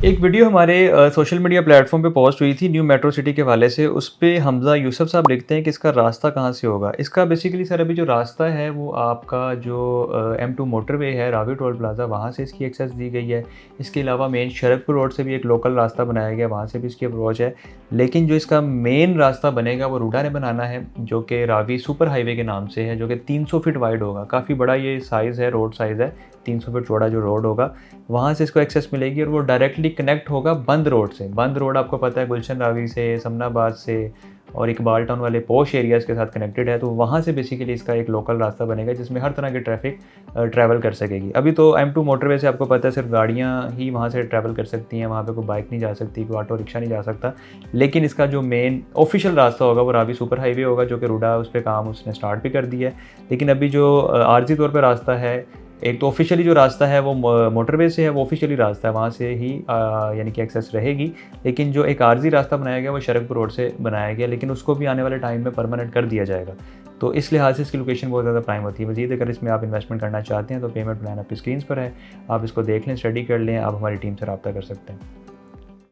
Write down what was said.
एक वीडियो हमारे social media platform पे पोस्ट हुई थी न्यू मेट्रो सिटी के हवाले से। उस पे हमज़ा यूसुफ साहब लिखते हैं कि इसका रास्ता कहाँ से होगा। इसका बेसिकली सर अभी जो रास्ता है वो आपका जो M2 मोटरवे है, रावी टोल प्लाज़ा, वहाँ से इसकी एक्सेस दी गई है। इसके अलावा मेन शरकपुर रोड से भी एक लोकल रास्ता बनाया गया, वहाँ से भी इसकी अप्रोच है। लेकिन जो इसका मेन रास्ता बनेगा वो रूडा ने बनाना है, जो कि रावी सुपर हाईवे के नाम से है, जो कि 300 फीट वाइड होगा। काफ़ी बड़ा ये साइज़ है, रोड साइज़ है, 300 फीट चौड़ा जो रोड होगा। वहाँ से इसको एक्सेस मिलेगी और वो डायरेक्टली कनेक्ट होगा बंद रोड से। बंद रोड आपको पता है गुलशन रावी से, समनाबाद से और इकबाल टाउन वाले पॉश एरियाज़ के साथ कनेक्टेड है। तो वहाँ से बेसिकली इसका एक लोकल रास्ता बनेगा जिसमें हर तरह की ट्रैफ़िक ट्रैवल कर सकेगी। अभी तो M2 मोटरवे से आपको पता है सिर्फ गाड़ियाँ ही वहाँ से ट्रैवल कर सकती हैं, वहाँ पे कोई बाइक नहीं जा सकती, कोई ऑटो रिक्शा नहीं जा सकता। लेकिन इसका जो मेन ऑफ़िशियल रास्ता होगा वो रावी सुपर हाईवे होगा, जो कि रूडा उस पे काम उसने स्टार्ट भी कर दिया है। लेकिन अभी जो आर्ज़ी तौर पे रास्ता है, एक तो ऑफ़िशियली जो रास्ता है वो मोटरवे से है, वो ऑफ़िशियली रास्ता है, वहाँ से ही यानी कि एक्सेस रहेगी। लेकिन जो एक आर्ज़ी रास्ता बनाया गया वो शरकपुर रोड से बनाया गया, लेकिन उसको भी आने वाले टाइम में परमानेंट कर दिया जाएगा। तो इस लिहाज से इसकी लोकेशन बहुत ज़्यादा प्राइम होती है। मज़ीद अगर इसमें आप इन्वेस्टमेंट करना चाहते हैं तो पेमेंट प्लान आपकी स्क्रीन पर है, आप इसको देख लें, स्टडी कर लें, आप हमारी टीम से रब्ता कर सकते हैं।